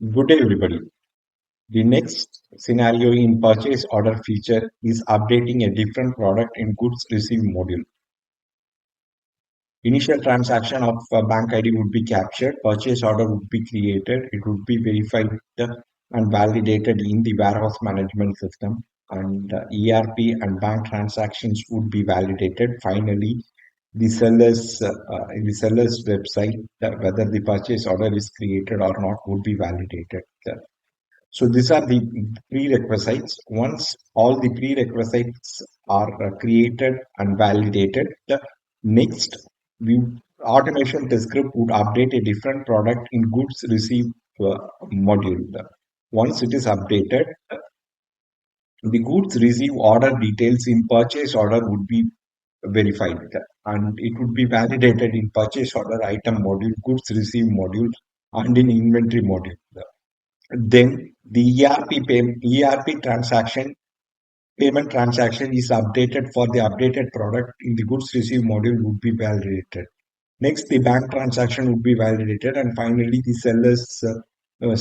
Good day, everybody. The next scenario in purchase order feature is updating a different product in goods received module. Initial transaction of bank ID would be captured, purchase order would be created, it would be verified and validated in the warehouse management system, and ERP and bank transactions would be validated. Finally, the seller's website, whether the purchase order is created or not, would be validated. So these are the prerequisites. Once all the prerequisites are created and validated, the next the automation test script would update a different product in goods received module. Once it is updated, the goods received order details in purchase order would be verified and it would be validated in purchase order item module, goods received module, and in inventory module. Then the ERP transaction payment transaction is updated for the updated product in the goods received module would be validated. Next, the bank transaction would be validated, and finally, the seller's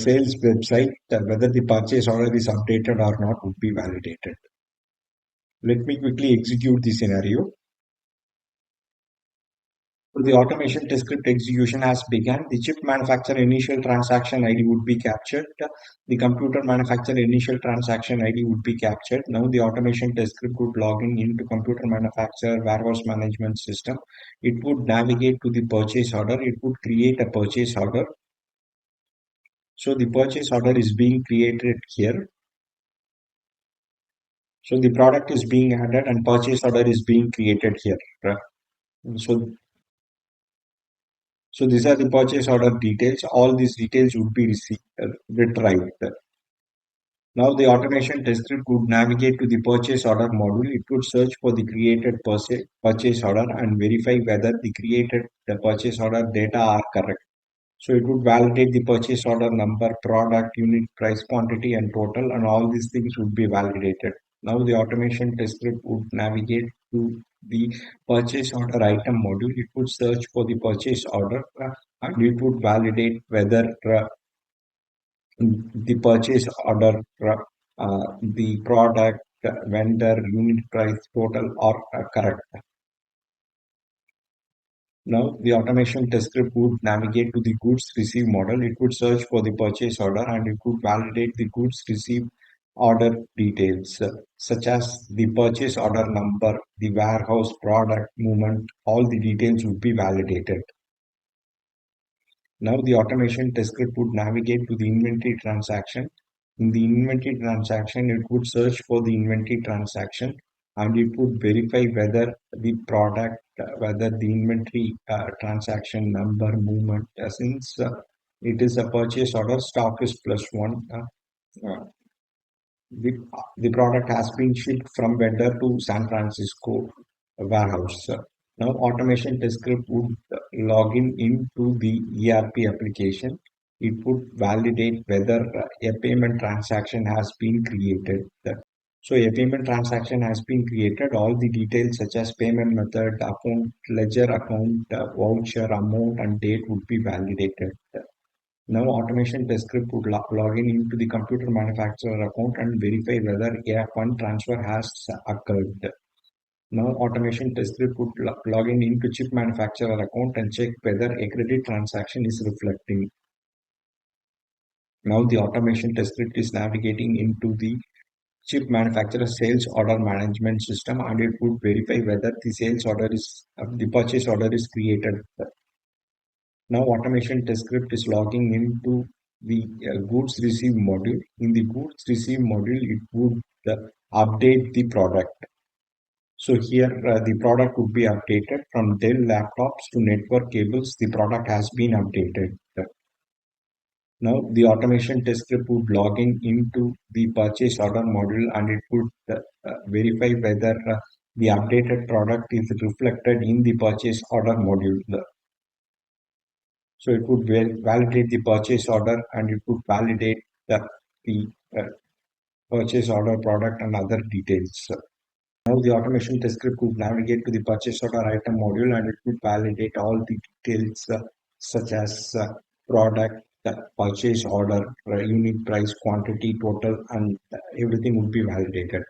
sales website, whether the purchase order is updated or not, would be validated. Let me quickly execute the scenario. So the automation test script execution has begun. The chip manufacturer initial transaction ID would be captured. The computer manufacturer initial transaction ID would be captured. Now the automation test script would log in into computer manufacturer warehouse management system. It would navigate to the purchase order. It would create a purchase order. So the purchase order is being created here. So the product is being added and purchase order is being created here. So So these are the purchase order details. All these details would be retrieved. Now the automation test script would navigate to the purchase order module. It would search for the created purchase order and verify whether the purchase order data are correct. So it would validate the purchase order number, product, unit price, quantity, and total, and all these things would be validated. Now the automation test script would navigate to the purchase order item module. It would search for the purchase order and it would validate whether the purchase order, the product, vendor, unit price, total are correct. Now, the automation test script would navigate to the goods received model. It would search for the purchase order and it would validate the goods received order details, such as the purchase order number, the warehouse product movement, all the details would be validated. Now, the automation test script would navigate to the inventory transaction. In the inventory transaction, it would search for the inventory transaction and it would verify whether the product, whether the inventory transaction number movement, since it is a purchase order, stock is +1. Uh, the, the product has been shipped from vendor to San Francisco warehouse. Now, automation test script would log in into the ERP application. It would validate whether a payment transaction has been created. So a payment transaction has been created. All the details such as payment method, account, ledger account, voucher, amount, and date would be validated. Now automation test script would log in into the computer manufacturer account and verify whether a fund transfer has occurred. Now automation test script would log in into chip manufacturer account and check whether a credit transaction is reflecting. Now the automation test script is navigating into the chip manufacturer sales order management system and it would verify whether the purchase order is created. Now automation test script is logging into the goods receive module. In the goods receive module, it would update the product. So here the product would be updated from Dell laptops to network cables. The product has been updated. Now the automation test script would log in into the purchase order module and it would verify whether the updated product is reflected in the purchase order module. So it would validate the purchase order and it would validate the purchase order product and other details. Now the automation test script would navigate to the purchase order item module and it would validate all the details such as product, the purchase order, unit price, quantity, total, and everything would be validated.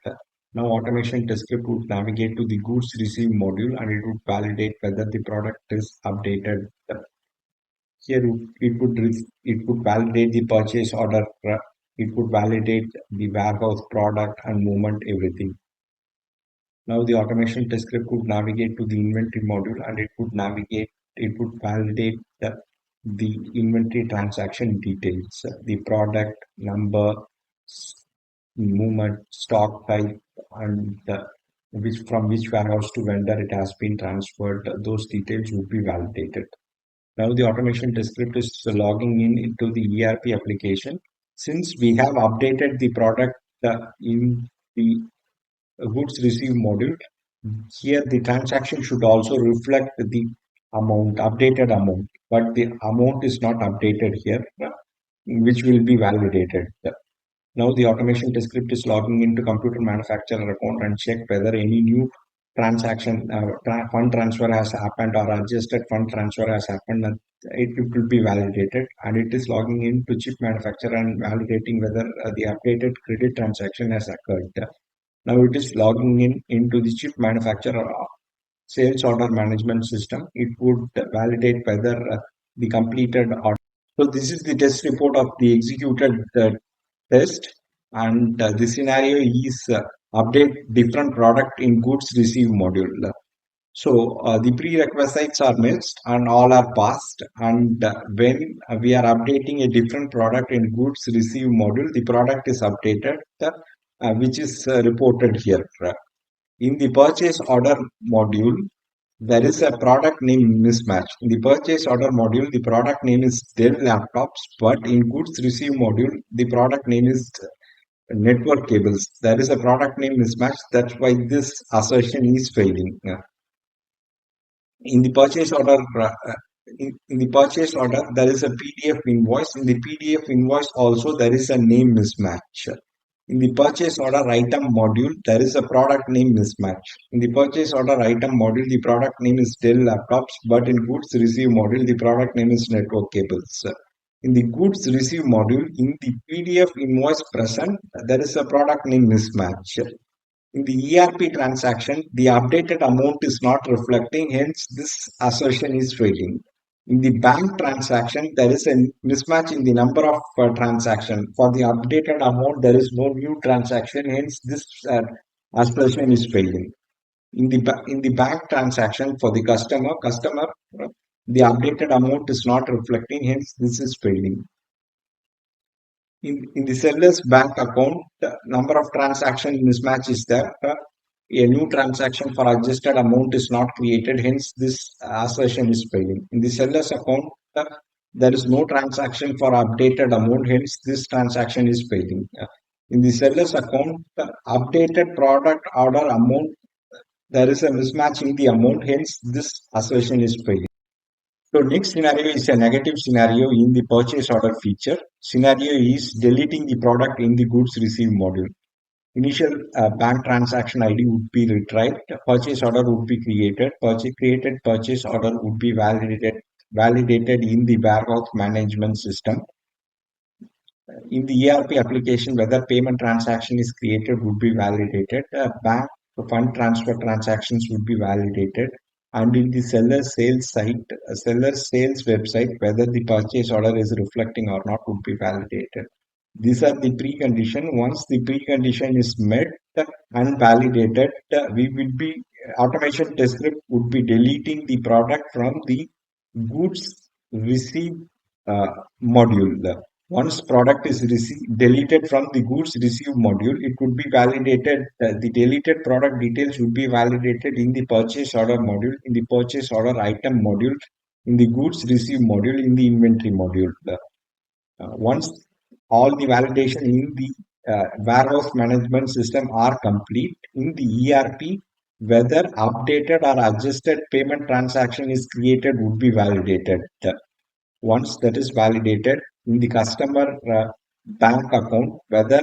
Now, automation test script would navigate to the goods received module and it would validate whether the product is updated. Here, it would validate the purchase order. It would validate the warehouse product and movement, everything. Now the automation test script would navigate to the inventory module and it would validate the inventory transaction details, the product number, movement, stock type, and which from which warehouse to vendor it has been transferred. Those details would be validated. Now the automation test script is logging in into the ERP application. Since we have updated the product in the goods received module, here the transaction should also reflect the updated amount, but the amount is not updated here, which will be validated. Now the automation test script is logging into computer manufacturer account and check whether any new transaction, fund transfer has happened or adjusted fund transfer has happened. And it will be validated, and it is logging into chip manufacturer and validating whether the updated credit transaction has occurred. Now it is logging in into the chip manufacturer sales order management system. It would validate whether the completed order. So this is the test report of the executed test, and the scenario is update different product in goods received module. So the prerequisites are missed and all are passed. And when we are updating a different product in goods received module, the product is updated, which is reported here. In the purchase order module, there is a product name mismatch. In the purchase order module, the product name is Dell laptops, but in goods received module, the product name is network cables. There is a product name mismatch. That's why this assertion is failing. In the purchase order, in the purchase order, there is a PDF invoice. In the PDF invoice, also there is a name mismatch. In the purchase order item module, there is a product name mismatch. In the purchase order item module, the product name is Dell laptops, but in goods received module, the product name is network cables. In the goods received module, in the PDF invoice present, there is a product name mismatch. In the ERP transaction, the updated amount is not reflecting, hence this assertion is failing. In the bank transaction, there is a mismatch in the number of transaction. For the updated amount, there is no new transaction, hence this assertion is failing. In the bank transaction for the customer, the updated amount is not reflecting, hence this is failing. In the seller's bank account, the number of transaction mismatch is there. A new transaction for adjusted amount is not created, hence this assertion is failing. In the seller's account, there is no transaction for updated amount, hence this transaction is failing. In the seller's account, the updated product order amount, there is a mismatch in the amount, hence this assertion is failing. So next scenario is a negative scenario in the purchase order feature. Scenario is deleting the product in the goods received module. Initial bank transaction ID would be retrieved. Purchase order would be created. Created purchase order would be validated in the warehouse management system. In the ERP application, whether payment transaction is created would be validated. Bank fund transfer transactions would be validated. And in the seller sales site, seller sales website, whether the purchase order is reflecting or not would be validated. These are the precondition. Once the precondition is met and validated, we will be automation test script would be deleting the product from the goods received module. Once product is deleted from the goods received module, it would be validated. The deleted product details would be validated in the purchase order module, in the purchase order item module, in the goods received module, in the inventory module. Once all the validation in the warehouse management system are complete, in the ERP, whether updated or adjusted payment transaction is created would be validated. Once that is validated in the customer bank account, whether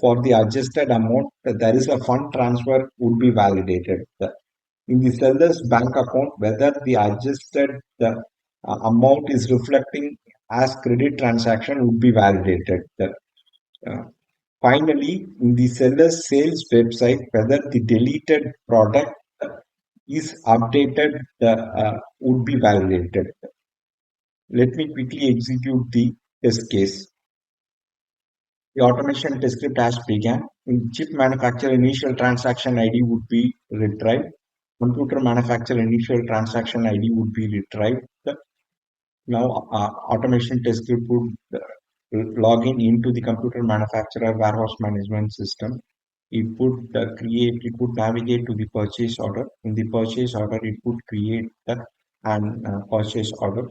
for the adjusted amount there is a fund transfer would be validated. In the seller's bank account, whether the adjusted amount is reflecting as credit transaction would be validated. Uh, Finally, in the seller's sales website, whether the deleted product is updated would be validated. Let me quickly execute the test case. The automation test script has begun. In chip manufacturer initial transaction ID would be retrieved. Computer manufacturer initial transaction ID would be retrieved. Now, automation test script would log in into the computer manufacturer warehouse management system. It would navigate to the purchase order. In the purchase order, it would create an purchase order.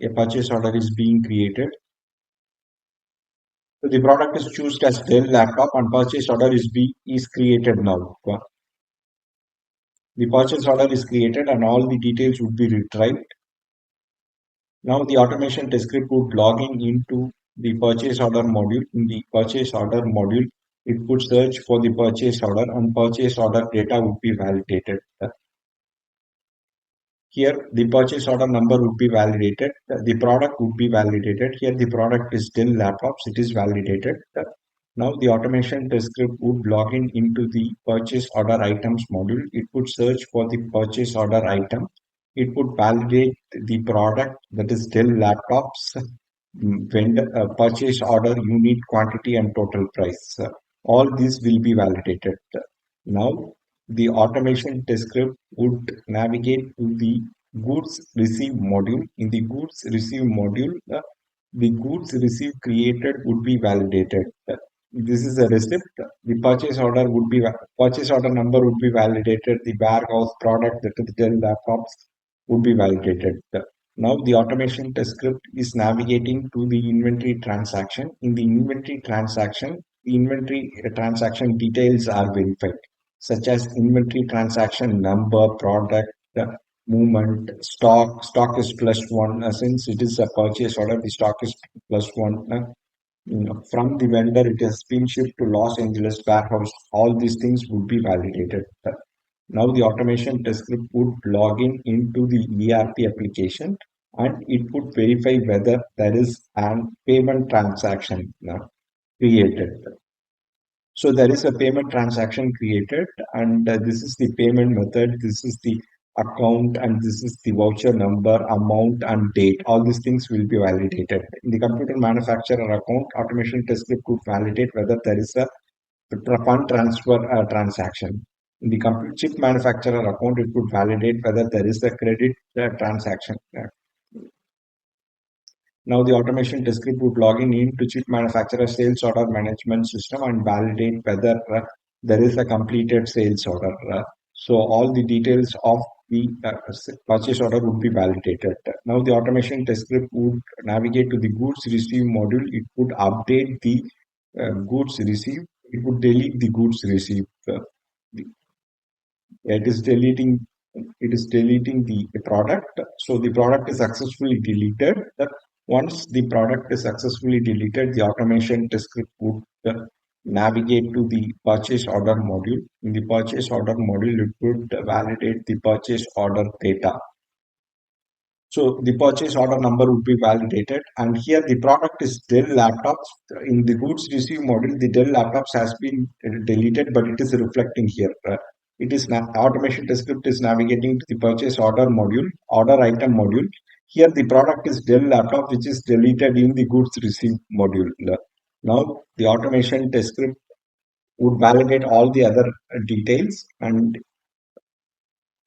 A purchase order is being created. So the product is chosen as Dell laptop and purchase order is created now. The purchase order is created and all the details would be retrieved. Now the automation test script would log in into the purchase order module. In the purchase order module, it would search for the purchase order and purchase order data would be validated. Here the purchase order number would be validated. The product would be validated. Here the product is Dell laptops. It is validated. Now the automation test script would log in into the purchase order items module. It would search for the purchase order item. It would validate the product, that is Dell laptops, vendor purchase order, unit quantity and total price. All these will be validated. Now the automation test script would navigate to the goods receive module. In the goods receive module, the goods receive created would be validated. This is a receipt. The purchase order number would be validated. The warehouse product, that is Dell laptops, would be validated. Now the automation test script is navigating to the inventory transaction. In the inventory transaction, the inventory transaction details are verified, such as inventory transaction number, product, movement, stock is +1. Since it is a purchase order, the stock is +1. From the vendor, it has been shipped to Los Angeles warehouse. All these things would be validated. Now the automation test script would log in into the ERP application and it would verify whether there is an payment transaction created. So there is a payment transaction created, and this is the payment method, this is the account, and this is the voucher number, amount, and date. All these things will be validated. In the computer manufacturer account, automation test script could validate whether there is a fund transfer transaction. In the chip manufacturer account, it could validate whether there is a credit transaction. Now the automation test script would log in into chip manufacturer sales order management system and validate whether there is a completed sales order. So all the details of the purchase order would be validated. Now the automation test script would navigate to the goods receive module. It would update the goods received. It would delete the goods received. It is deleting the product. So the product is successfully deleted. Once the product is successfully deleted, the automation test script would navigate to the purchase order module. In the purchase order module, it would validate the purchase order data. So the purchase order number would be validated, and here the product is Dell laptops. In the goods receive module, the Dell laptops has been deleted, but it is reflecting here. It is automation test script is navigating to the purchase order module, order item module. Here the product is Dell laptop, which is deleted in the goods receive module. Now the automation test script would validate all the other details, and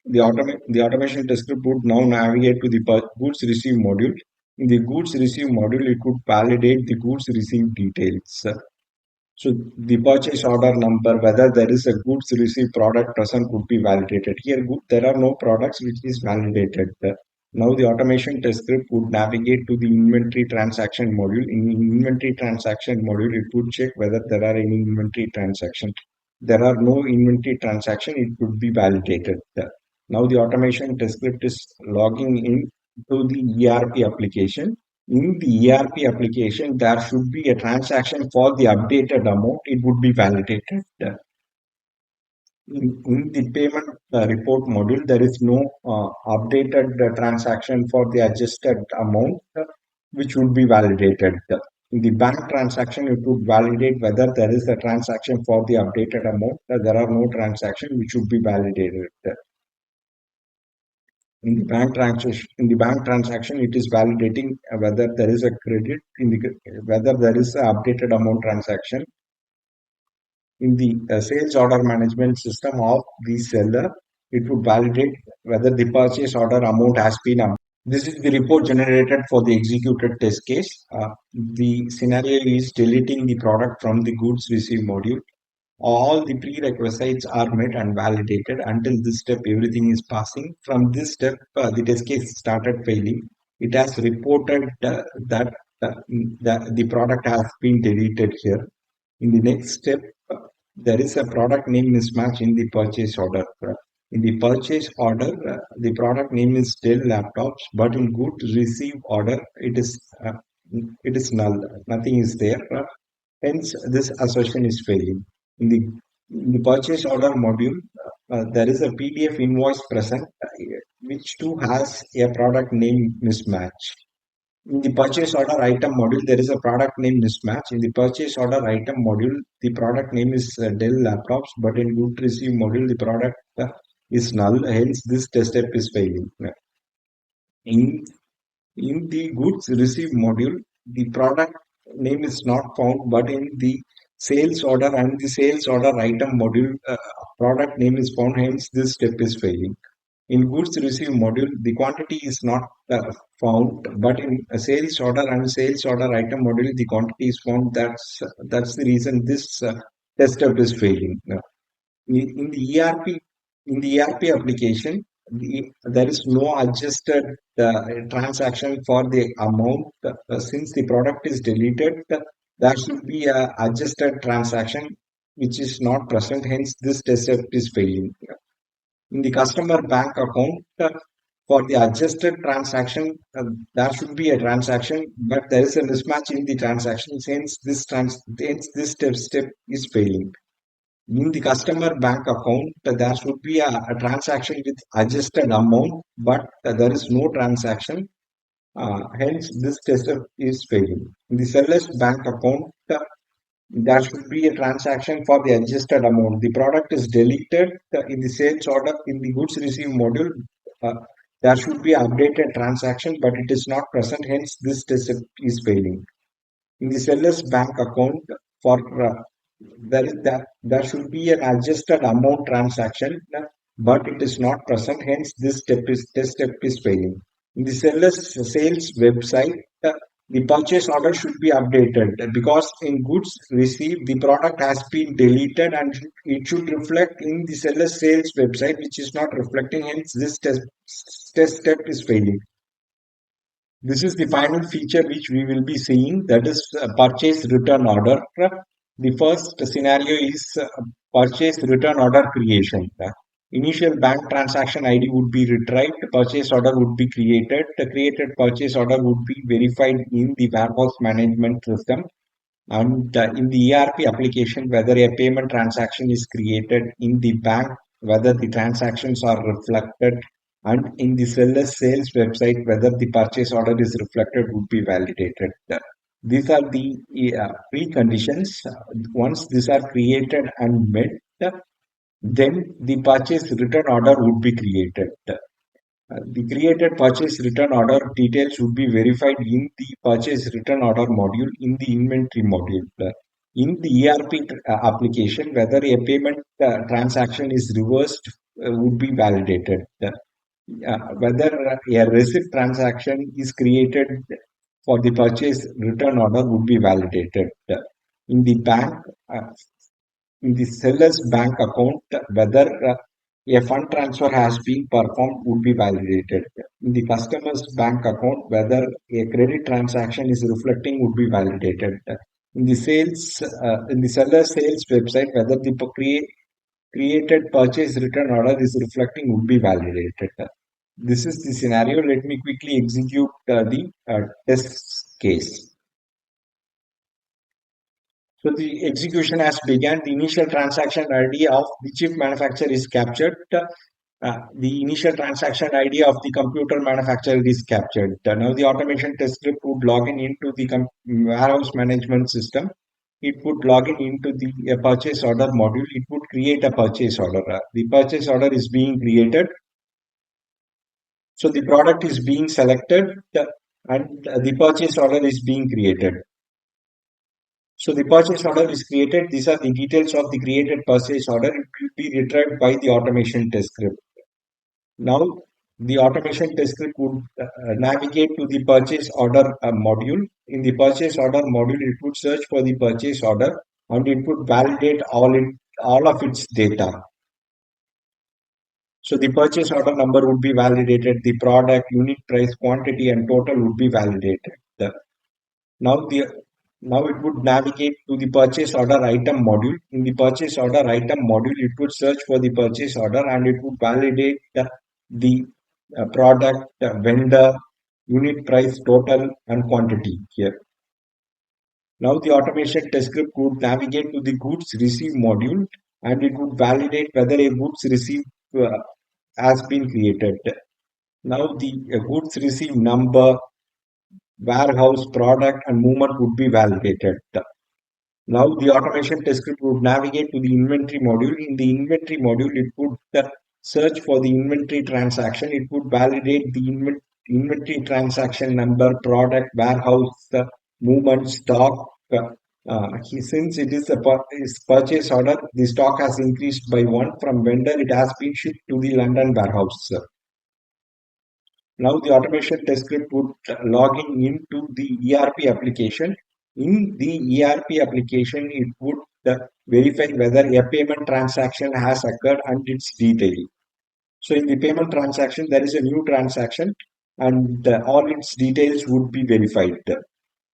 the automation test script would now navigate to the goods receive module. In the goods receive module, it could validate the goods receive details. So the purchase order number, whether there is a goods received product present, would be validated. Here, there are no products which is validated. Now the automation test script would navigate to the inventory transaction module. In inventory transaction module, it would check whether there are any inventory transaction. There are no inventory transaction, it would be validated. Now the automation test script is logging in to the ERP application. In the ERP application, there should be a transaction for the updated amount. It would be validated. In the payment report module, there is no updated transaction for the adjusted amount which would be validated. In the bank transaction, it would validate whether there is a transaction for the updated amount. There are no transaction which would be validated. In the bank transaction, it is validating whether there is a credit in the whether there is a updated amount transaction in the sales order management system of the seller. It would validate whether the purchase order amount has been updated. This is the report generated for the executed test case. The scenario is deleting the product from the goods received module. All the prerequisites are met and validated. Until this step, everything is passing. From this step, the test case started failing. It has reported that the product has been deleted here. In the next step, there is a product name mismatch in the purchase order. In the purchase order, the product name is Dell laptops, but in goods receive order, it is null. Nothing is there. Hence, this assertion is failing. In the in the purchase order module, there is a PDF invoice present, which too has a product name mismatch. In the purchase order item module, there is a product name mismatch. In the purchase order item module, the product name is Dell laptops, but in good receive module, the product is null. Hence, this test step is failing. In in the goods receive module, the product name is not found, but in the sales order and the sales order item module, product name is found. Hence, this step is failing. In goods received module, the quantity is not found, but in a sales order and sales order item module, the quantity is found. That's the reason this test step is failing. In the ERP application, there is no adjusted transaction for the amount. Since the product is deleted, there should be a adjusted transaction which is not present. Hence, this test step is failing. In the customer bank account, for the adjusted transaction, there should be a transaction, but there is a mismatch in the transaction. Hence this step is failing. In the customer bank account, there should be a transaction with adjusted amount, but there is no transaction. Hence, this test is failing. In the seller's bank account, there should be a transaction for the adjusted amount. The product is deleted in the sales order in the goods received module. Uh, there should be updated transaction, but it is not present. Hence, this test is failing. In the seller's bank account, for there should be an adjusted amount transaction, but it is not present. Hence, this test step is failing. In the seller's sales website, the purchase order should be updated because in goods received, the product has been deleted and it should reflect in the seller's sales website, which is not reflecting. Hence, this test step is failing. This is the final feature which we will be seeing, that is purchase return order. The first scenario is purchase return order creation. Initial bank transaction ID would be retrieved, purchase order would be created. The created purchase order would be verified in the warehouse management system, and in the ERP application, whether a payment transaction is created in the bank, whether the transactions are reflected, and in the seller's sales website, whether the purchase order is reflected would be validated. These are the preconditions. Once these are created and met, then the purchase return order would be created. The created purchase return order details should be verified in the purchase return order module in the inventory module. In the ERP application, whether a payment transaction is reversed would be validated. Whether a receipt transaction is created for the purchase return order would be validated. In the bank, uh, in the seller's bank account, whether a fund transfer has been performed would be validated. In the customer's bank account, whether a credit transaction is reflecting would be validated. In the seller's sales website, whether the created purchase return order is reflecting would be validated. This is the scenario. Let me quickly execute the test case. So the execution has begun. The initial transaction ID of the chip manufacturer is captured. The initial transaction ID of the computer manufacturer is captured. Now the automation test script would log in into the warehouse management system. It would log in into the purchase order module. It would create a purchase order. The purchase order is being created. So the product is being selected and the purchase order is being created. So the purchase order is created. These are the details of the created purchase order. It will be retrieved by the automation test script. Now, the automation test script would navigate to the purchase order module. In the purchase order module, it would search for the purchase order and it would validate all of its data. So the purchase order number would be validated, the product, unit price, quantity, and total would be validated. Now the now it would navigate to the purchase order item module. In the purchase order item module, it would search for the purchase order and it would validate the product, vendor, unit price, total, and quantity here. Now the automation test script would navigate to the goods receive module and it would validate whether a goods receive uh, has been created. Now the goods receive number, warehouse, product, and movement would be validated. Now the automation test script would navigate to the inventory module. In the inventory module, it would search for the inventory transaction. It would validate the inventory transaction number, product, warehouse, movement, stock. Since it is a purchase order, the stock has increased by one from vendor. It has been shipped to the London warehouse. Now the automation test script would log in into the ERP application. In the ERP application, it would verify whether a payment transaction has occurred and its detail. So in the payment transaction, there is a new transaction and all its details would be verified.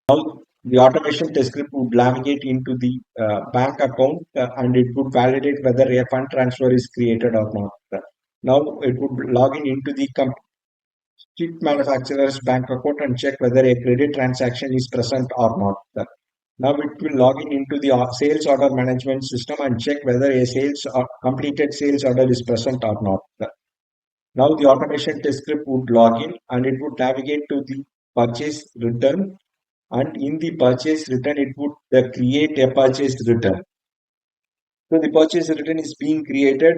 Now the automation test script would navigate into the bank account and it would validate whether a fund transfer is created or not. Now it would log in into the chip manufacturer's bank account and check whether a credit transaction is present or not. Now it will log in into the sales order management system and check whether a sales or completed sales order is present or not. Now the automation test script would log in and it would navigate to the purchase return and in the purchase return it would create a purchase return. So the purchase return is being created.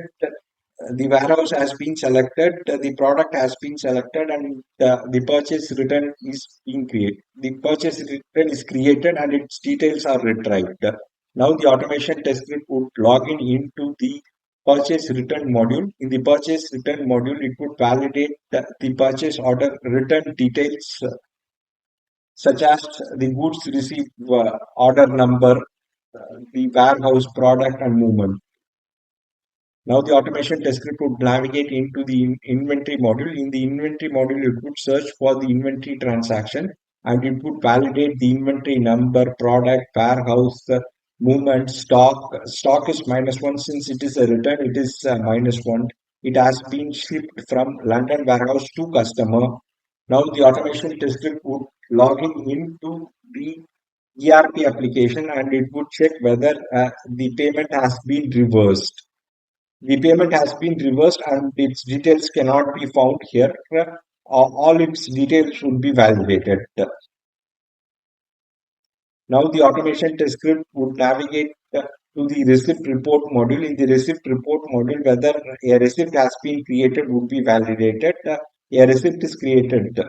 The warehouse has been selected, the product has been selected, and the purchase return is being created. The purchase return is created and its details are retrieved. Now the automation test script would log in into the purchase return module. In the purchase return module, it would validate the purchase order return details such as the goods received order number, the warehouse product and movement. Now the automation test script would navigate into the inventory module. In the inventory module, it would search for the inventory transaction and it would validate the inventory number, product, warehouse, movement, stock. Stock is -1 since it is a return, it is -1. It has been shipped from London warehouse to customer. Now the automation test script would log in into the ERP application and it would check whether the payment has been reversed. The payment has been reversed and its details cannot be found here. All its details should be validated. Now the automation test script would navigate to the receipt report module. In the receipt report module, whether a receipt has been created would be validated. A receipt is created.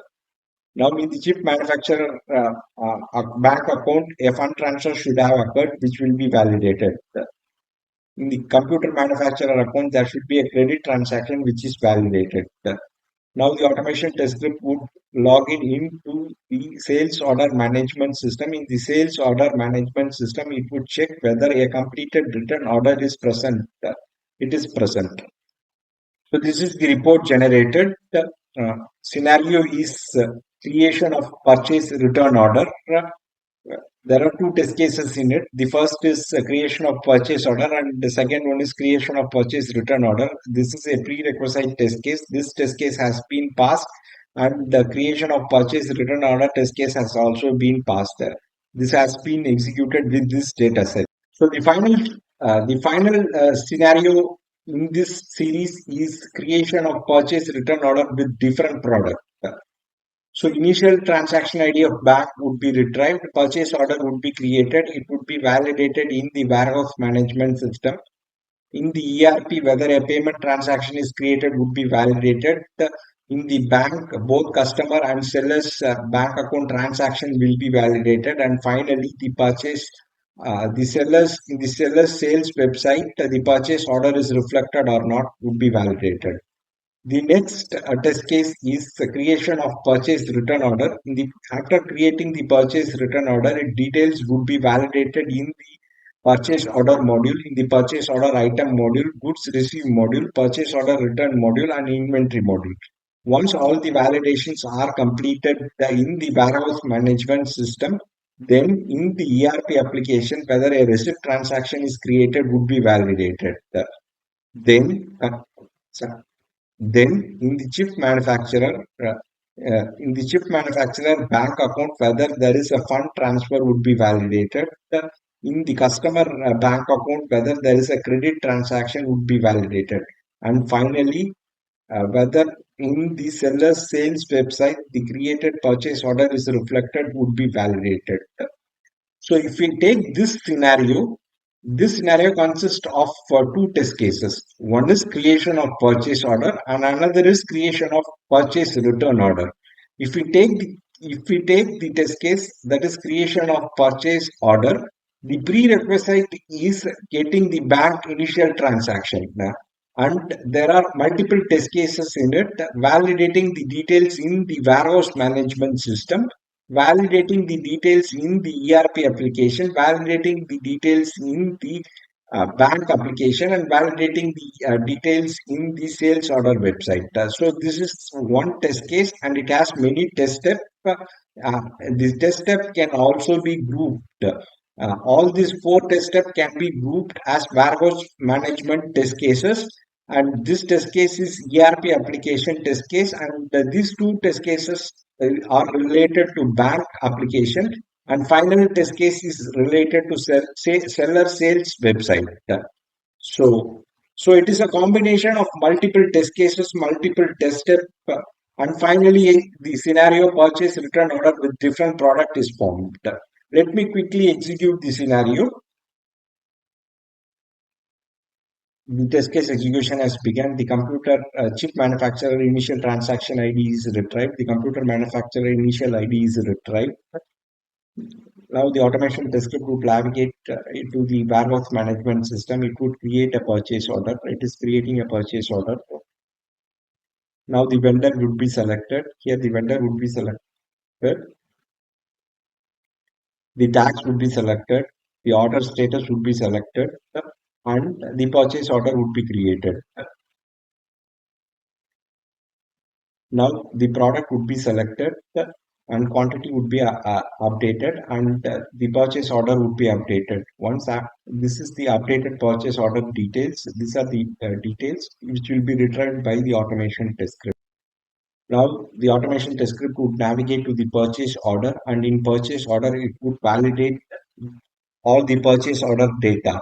Now in the chip manufacturer bank account, a fund transfer should have occurred, which will be validated. In the computer manufacturer account, there should be a credit transaction which is validated. Now the automation test script would log in into the sales order management system. In the sales order management system, it would check whether a completed written order is present. It is present. So this is the report generated. Scenario is creation of purchase return order. There are two test cases in it. The first is creation of purchase order and the second one is creation of purchase return order. This is a prerequisite test case. This test case has been passed and the creation of purchase return order test case has also been passed. This has been executed with this data set. So the final scenario in this series is creation of purchase return order with different product. So initial transaction ID of bank would be retrieved, purchase order would be created, it would be validated in the warehouse management system. In the ERP, whether a payment transaction is created would be validated. In the bank, both customer and seller's bank account transaction will be validated. And finally, the seller's sales website, the purchase order is reflected or not would be validated. The next test case is the creation of purchase return order. After creating the purchase return order, its details would be validated in the purchase order module, in the purchase order item module, goods received module, purchase order return module, and inventory module. Once all the validations are completed in the warehouse management system, then in the ERP application, whether a receipt transaction is created would be validated. Then, uh, then, in the chip manufacturer bank account, whether there is a fund transfer would be validated. In the customer bank account, whether there is a credit transaction would be validated. And finally, whether in the seller's sales website, the created purchase order is reflected would be validated. So if we take this scenario consists of two test cases. One is creation of purchase order and another is creation of purchase return order. If we take the test case that is creation of purchase order, the prerequisite is getting the bank initial transaction. And there are multiple test cases in it, validating the details in the warehouse management system, validating the details in the ERP application, validating the details in the bank application, and validating the details in the sales order website. So this is one test case, and it has many test steps. Uh, this test step can also be grouped. All these four test steps can be grouped as warehouse management test cases, and this test case is ERP application test case, and these two test cases are related to bank application, and final test case is related to seller sales website. So, so it is a combination of multiple test cases, multiple test steps, and finally the scenario purchase return order with different product is formed. Let me quickly execute the scenario. The test case execution has begun. The computer chip manufacturer initial transaction ID is retrieved. The computer manufacturer initial ID is retrieved. Now the automation test script would navigate into the warehouse management system. It would create a purchase order. It is creating a purchase order. Now the vendor would be selected. Here the vendor would be selected. The tax would be selected. The order status would be selected. And the purchase order would be created. Now the product would be selected and quantity would be updated, and the purchase order would be updated. This is the updated purchase order details. These are the details which will be returned by the automation test script. Now the automation test script would navigate to the purchase order, and in purchase order it would validate all the purchase order data.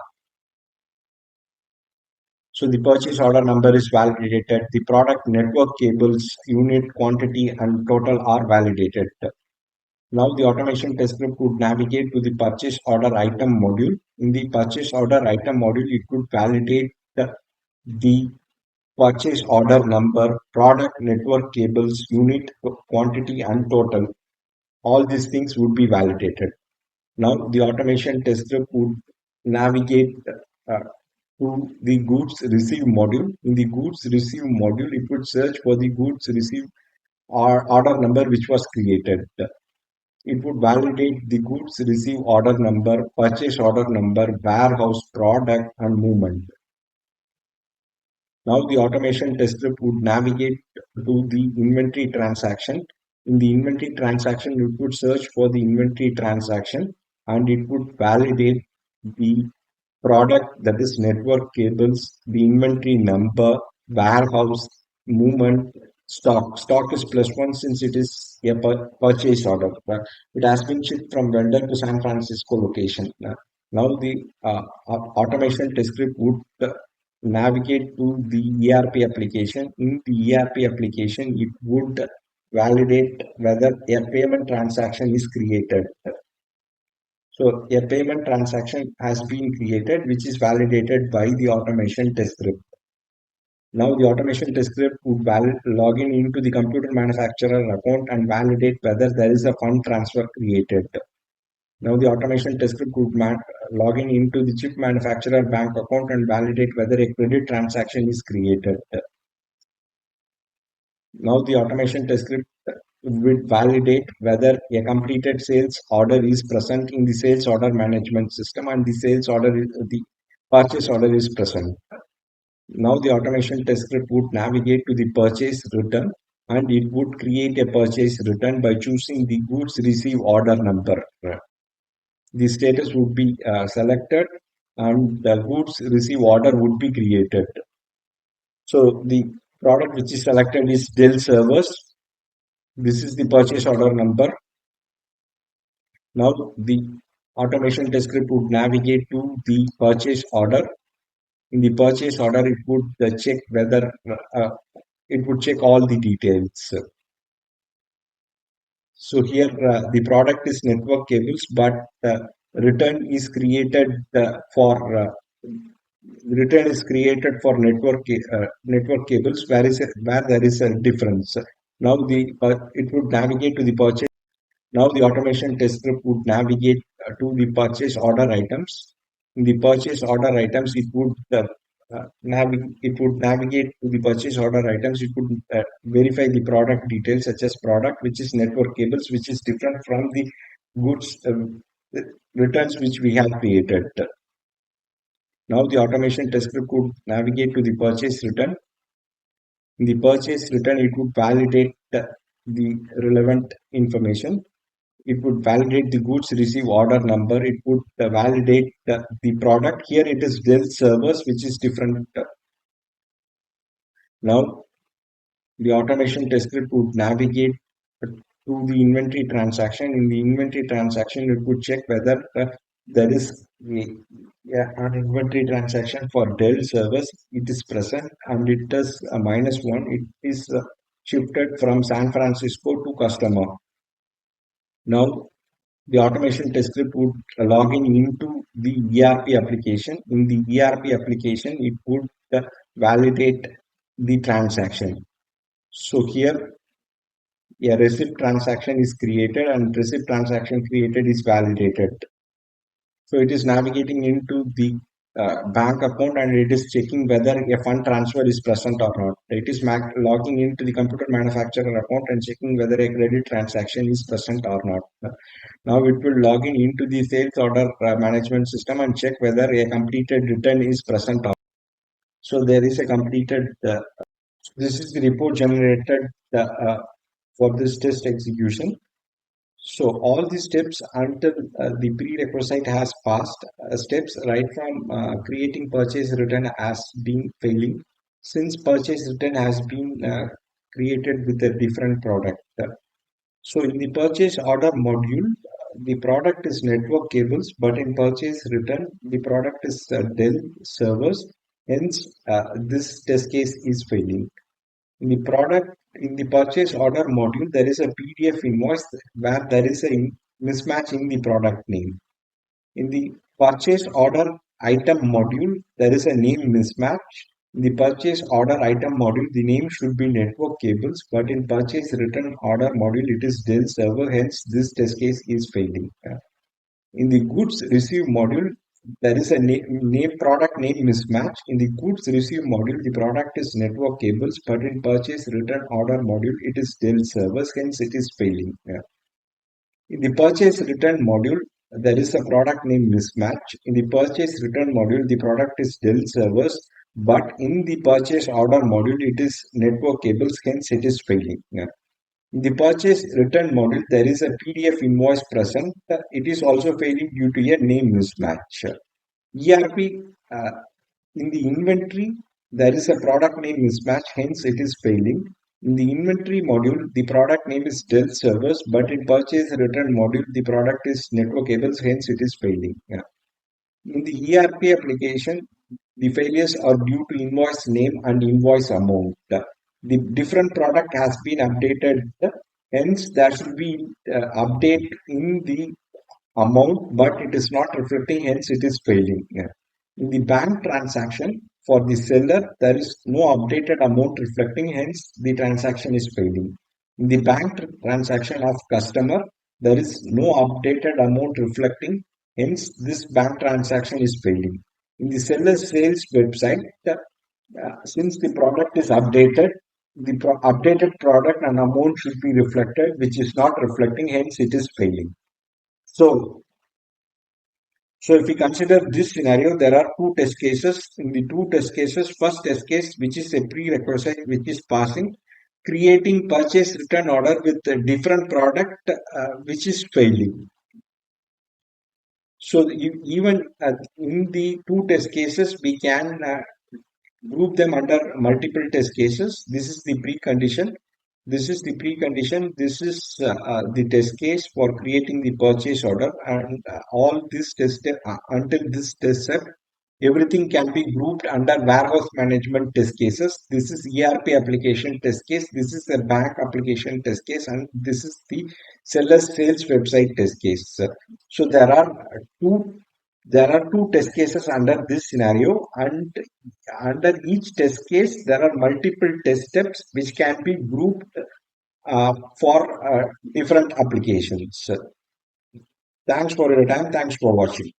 So the purchase order number is validated. The product network cables, unit quantity, and total are validated. Now the automation test script would navigate to the purchase order item module. In the purchase order item module, it could validate the purchase order number, product network cables, unit quantity, and total. All these things would be validated. Now the automation test script would navigate uh, to the goods receive module. In the goods receive module, it would search for the goods receive or order number which was created. It would validate the goods receive order number, purchase order number, warehouse, product, and movement. Now the automation test script would navigate to the inventory transaction. In the inventory transaction, it would search for the inventory transaction and it would validate the product, that is network cables, the inventory number, warehouse, movement. Stock is +1 since it is a purchase order. It has been shipped from vendor to San Francisco location. Now the automation test script would navigate to the ERP application. In the ERP application, it would validate whether a payment transaction is created. So a payment transaction has been created, which is validated by the automation test script. Now the automation test script would log in into the computer manufacturer account and validate whether there is a fund transfer created. Now the automation test script would log in into the chip manufacturer bank account and validate whether a credit transaction is created. Now the automation test script would validate whether a completed sales order is present in the sales order management system and the purchase order is present. Now the automation test script would navigate to the purchase return and it would create a purchase return by choosing the goods receive order number. The status would be selected and the goods receive order would be created. So the product which is selected is Dell servers. This is the purchase order number. Now the automation test script would navigate to the purchase order. In the purchase order, it would check whether it would check all the details. So here the product is network cables, but return is created for return is created for network cables where there is a difference. Now it would navigate to the purchase. Now the automation test script would navigate to the purchase order items. In the purchase order items, it would navigate to the purchase order items. It would verify the product details such as product, which is network cables, which is different from the goods returns which we have created. Now the automation test script would navigate to the purchase return. In the purchase return, it would validate the relevant information. It would validate the goods receive order number. It would validate the product. Here it is Dell servers, which is different. Now the automation test script would navigate to the inventory transaction. In the inventory transaction, it would check whether there is an inventory transaction for Dell servers. It is present and it is a -1. It is shifted from San Francisco to customer. Now the automation test script would log in into the ERP application. In the ERP application, it would validate the transaction. So here a receipt transaction is created and receipt transaction created is validated. So it is navigating into the bank account and it is checking whether a fund transfer is present or not. It is logging into the computer manufacturer account and checking whether a credit transaction is present or not. Now it will log in into the sales order management system and check whether a completed return is present or not. So there is a completed, this is the report generated for this test execution. So all the steps until the prerequisite has passed, steps right from creating purchase return has been failing since purchase return has been created with a different product. So in the purchase order module, the product is network cables, but in purchase return, the product is Dell servers. Hence, this test case is failing. In the purchase order module, there is a PDF invoice where there is a mismatch in the product name. In the purchase order item module, there is a name mismatch. In the purchase order item module, the name should be network cables, but in purchase return order module, it is Dell server. Hence, this test case is failing. In the goods receive module, there is a name product name mismatch. In the goods receive module, the product is network cables, but in purchase return order module, it is Dell servers. Hence, it is failing. In the purchase return module, there is a product name mismatch. In the purchase return module, the product is Dell servers, but in the purchase order module, it is network cables. Hence, it is failing. In the purchase return module, there is a PDF invoice present. It is also failing due to a name mismatch. ERP, in the inventory, there is a product name mismatch. Hence, it is failing. In the inventory module, the product name is Dell servers, but in purchase return module, the product is network cables, hence it is failing. Yeah. In the ERP application, the failures are due to invoice name and invoice amount. The different product has been updated, hence there should be update in the amount, but it is not reflecting, hence it is failing. Yeah. In the bank transaction, for the seller, there is no updated amount reflecting, hence the transaction is failing. In the bank transaction of customer, there is no updated amount reflecting, hence this bank transaction is failing. In the seller sales website, since the product is updated, the updated product and amount should be reflected, which is not reflecting, hence it is failing. So so if we consider this scenario, there are two test cases. In the two test cases, first test case, which is a prerequisite, which is passing, creating purchase return order with a different product, which is failing. So even in the two test cases, we can group them under multiple test cases. This is the precondition. This is the precondition. This is the test case for creating the purchase order, and all this test step, until this test step, everything can be grouped under warehouse management test cases. This is ERP application test case. This is a bank application test case, and this is the seller sales website test case. So two there are two test cases under this scenario, and under each test case, there are multiple test steps which can be grouped for different applications. Thanks for your time. Thanks for watching.